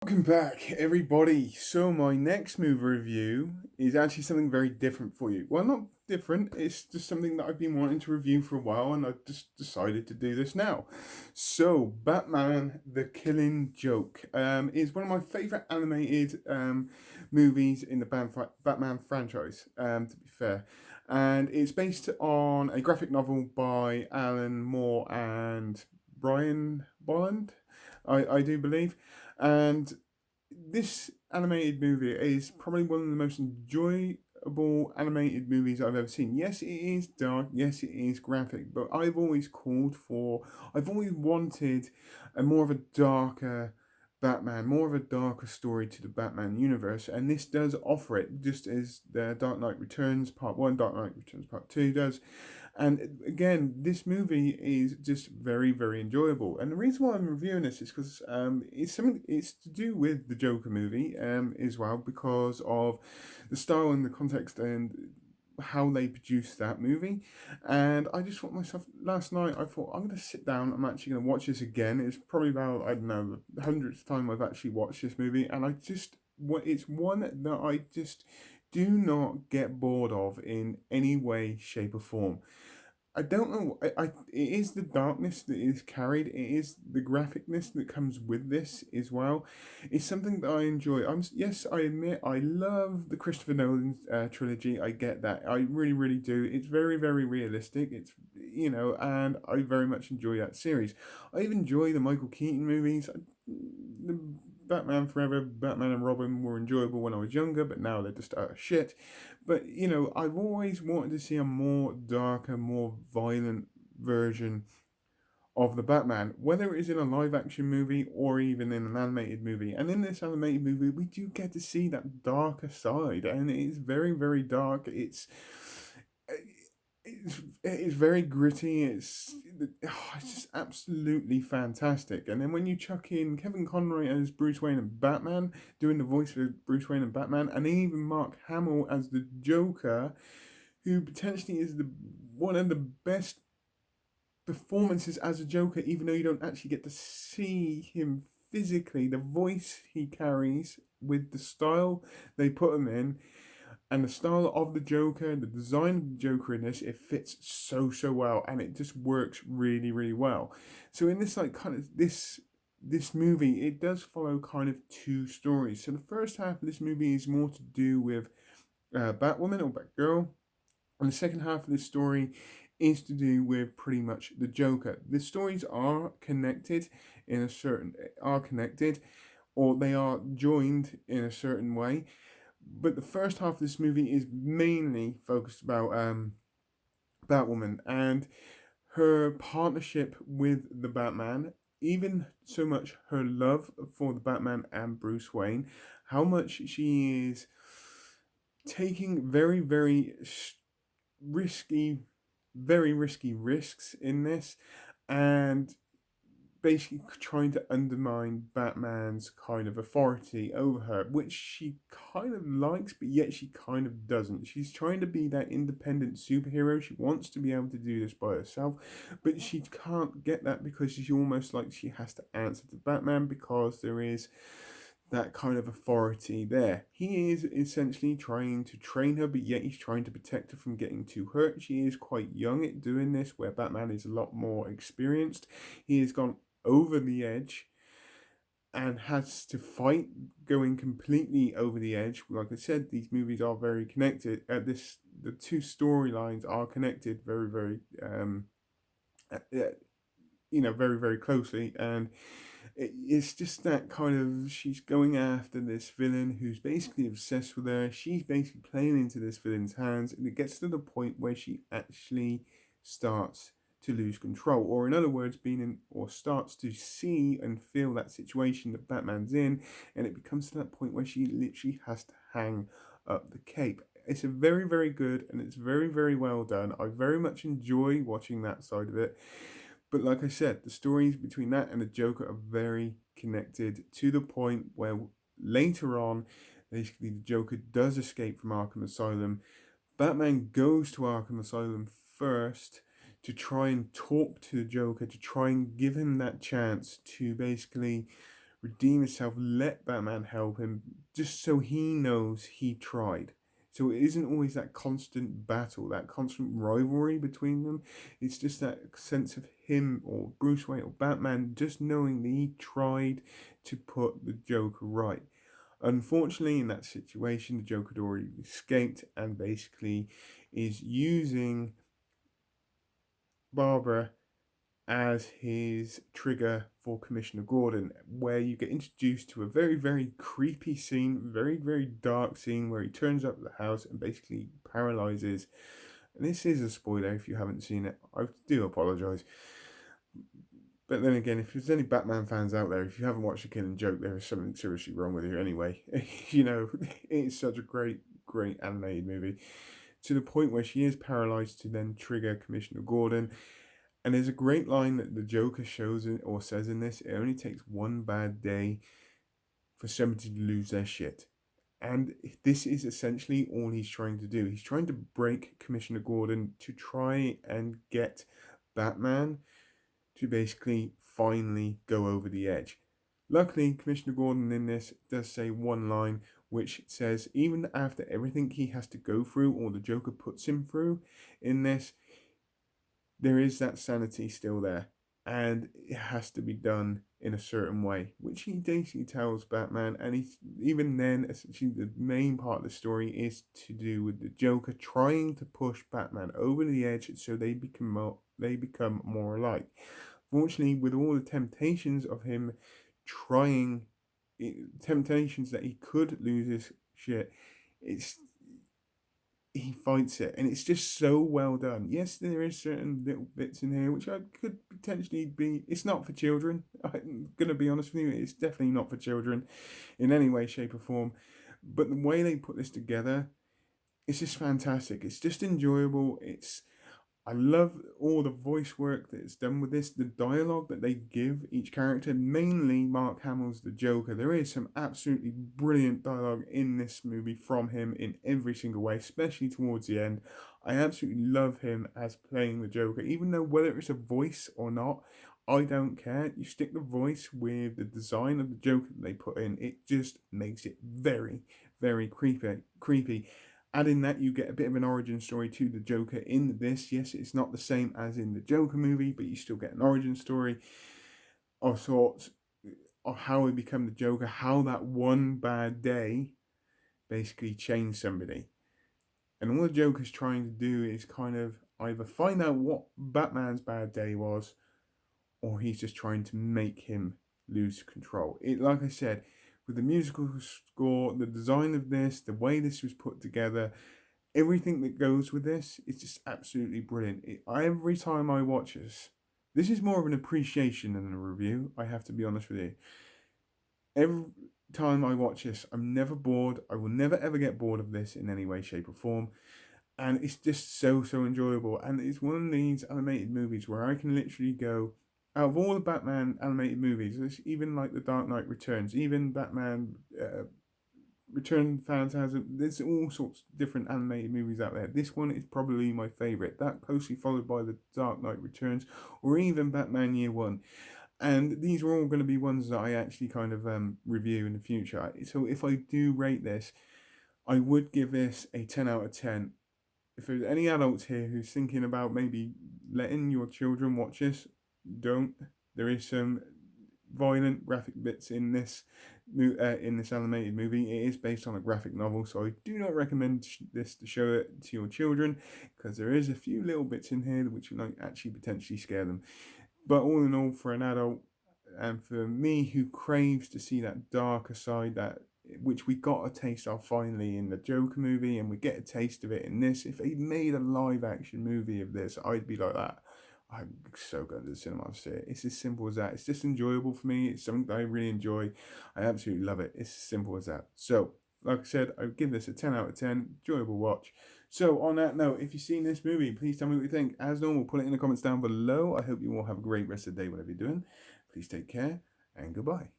Welcome back, everybody. So, my next movie review is actually something very different for you. Well, not different, it's just something that I've been wanting to review for a while, and I've just decided to do this now. So, Batman The Killing Joke is one of my favorite animated movies in the Batman franchise, to be fair. And it's based on a graphic novel by Alan Moore and Brian Bolland, I do believe. And this animated movie is probably one of the most enjoyable animated movies I've ever seen. Yes, it is dark. Yes, it is graphic. But I've always wanted a more of a darker Batman, more of a darker story to the Batman universe, and this does offer it, just as the Dark Knight Returns Part One, Dark Knight Returns Part Two does. And again, this movie is just very, very enjoyable. And the reason why I'm reviewing this is because it's to do with the Joker movie as well, because of the style and the context and how they produced that movie. And I just thought myself last night, I thought I'm going to sit down. I'm actually going to watch this again. It's probably about, I don't know, the hundredth time I've actually watched this movie, and it's one that I just do not get bored of in any way, shape, or form. I don't know. It is the darkness that is carried. It is the graphicness that comes with this as well. It's something that I enjoy. Yes, I admit I love the Christopher Nolan trilogy. I get that. I really, really do. It's very, very realistic. And I very much enjoy that series. I even enjoy the Michael Keaton movies. The Batman Forever, Batman and Robin were enjoyable when I was younger, but now they're just shit. But I've always wanted to see a more darker, more violent version of the Batman, whether it is in a live action movie or even in an animated movie. And in this animated movie, we do get to see that darker side, and it's very, very dark. It's very gritty. It's just absolutely fantastic. And then when you chuck in Kevin Conroy as Bruce Wayne and Batman, doing the voice for Bruce Wayne and Batman, and even Mark Hamill as the Joker, who potentially is the one of the best performances as a Joker, even though you don't actually get to see him physically. The voice he carries with the style they put him in, and the style of the Joker, the design of the Joker in this, it fits so well, and it just works really, really well. So in this this movie, it does follow kind of two stories. So the first half of this movie is more to do with Batwoman or Batgirl, and the second half of this story is to do with pretty much the Joker. The stories are connected in a certain are connected, or they are joined in a certain way. But the first half of this movie is mainly focused about Batwoman and her partnership with the Batman, even so much her love for the Batman and Bruce Wayne, how much she is taking risky, very risky risks in this, and basically trying to undermine Batman's kind of authority over her, which she kind of likes, but yet she kind of doesn't. She's trying to be that independent superhero. She wants to be able to do this by herself, but she can't get that because she's almost like she has to answer to Batman because there is that kind of authority there. He is essentially trying to train her, but yet he's trying to protect her from getting too hurt. She is quite young at doing this, where Batman is a lot more experienced. He has gone over the edge and has to fight going completely over the edge. Like I said, these movies are very connected. The two storylines are connected uh, uh, very, very closely, and it's just that kind of she's going after this villain who's basically obsessed with her. She's basically playing into this villain's hands, and it gets to the point where she actually starts to lose control, or in other words, being in or starts to see and feel that situation that Batman's in, and it becomes to that point where she literally has to hang up the cape. It's a very, very good, and it's very, very well done. I very much enjoy watching that side of it. But like I said, the stories between that and the Joker are very connected to the point where later on, basically, the Joker does escape from Arkham Asylum. Batman goes to Arkham Asylum first to try and talk to the Joker, to try and give him that chance to basically redeem himself, let Batman help him, just so he knows he tried. So it isn't always that constant battle, that constant rivalry between them. It's just that sense of him or Bruce Wayne or Batman just knowing that he tried to put the Joker right. Unfortunately, in that situation, the Joker had already escaped and basically is using Barbara as his trigger for Commissioner Gordon, where you get introduced to a very, very creepy scene, very, very dark scene where he turns up at the house and basically paralyzes. And this is a spoiler if you haven't seen it. I do apologise. But then again, if there's any Batman fans out there, if you haven't watched The Killing Joke, there is something seriously wrong with you anyway. It's such a great, great animated movie. To the point where she is paralyzed to then trigger Commissioner Gordon. And there's a great line that the Joker shows in, or says in this: it only takes one bad day for somebody to lose their shit. And this is essentially all he's trying to do. He's trying to break Commissioner Gordon to try and get Batman to basically finally go over the edge. Luckily, Commissioner Gordon in this does say one line which says, even after everything he has to go through, or the Joker puts him through in this, there is that sanity still there. And it has to be done in a certain way, which he basically tells Batman. And he's, even then, essentially, the main part of the story is to do with the Joker trying to push Batman over the edge so they become more alike. Fortunately, with all the temptations of him trying, temptations that he could lose his shit, he fights it, and it's just so well done. Yes, there is certain little bits in here which I could potentially be. It's not for children. I'm gonna be honest with you. It's definitely not for children, in any way, shape, or form. But the way they put this together, it's just fantastic. It's just enjoyable. I love all the voice work that is done with this, the dialogue that they give each character, mainly Mark Hamill's the Joker. There is some absolutely brilliant dialogue in this movie from him in every single way, especially towards the end. I absolutely love him as playing the Joker, even though whether it's a voice or not, I don't care. You stick the voice with the design of the Joker that they put in, it just makes it very, very creepy. Adding that, you get a bit of an origin story to the Joker in this. Yes, it's not the same as in the Joker movie, but you still get an origin story of sorts of how he became the Joker, how that one bad day basically changed somebody. And all the Joker's trying to do is kind of either find out what Batman's bad day was, or he's just trying to make him lose control. Like I said, with the musical score, the design of this, the way this was put together, everything that goes with this is just absolutely brilliant. Every time I watch this is more of an appreciation than a review, I have to be honest with you. Every time I watch this, I'm never bored. I will never ever get bored of this in any way, shape, or form. And it's just so enjoyable. And it's one of these animated movies where I can literally go, out of all the Batman animated movies, even like The Dark Knight Returns, even Batman Return Phantasm, there's all sorts of different animated movies out there. This one is probably my favourite. That closely followed by The Dark Knight Returns, or even Batman Year One. And these are all going to be ones that I actually kind of review in the future. So if I do rate this, I would give this a 10 out of 10. If there's any adults here who's thinking about maybe letting your children watch this, don't. There is some violent graphic bits in this animated movie. It is based on a graphic novel, so I do not recommend this to show it to your children, because there is a few little bits in here which might actually potentially scare them. But all in all, for an adult, and for me who craves to see that darker side, that which we got a taste of finally in the Joker movie, and we get a taste of it in this. If they made a live action movie of this, I'd be like that. I'm so going to the cinema to see it. It's as simple as that. It's just enjoyable for me. It's something that I really enjoy. I absolutely love it. It's as simple as that. So, like I said, I would give this a 10 out of 10. Enjoyable watch. So, on that note, if you've seen this movie, please tell me what you think. As normal, put it in the comments down below. I hope you all have a great rest of the day, whatever you're doing. Please take care, and goodbye.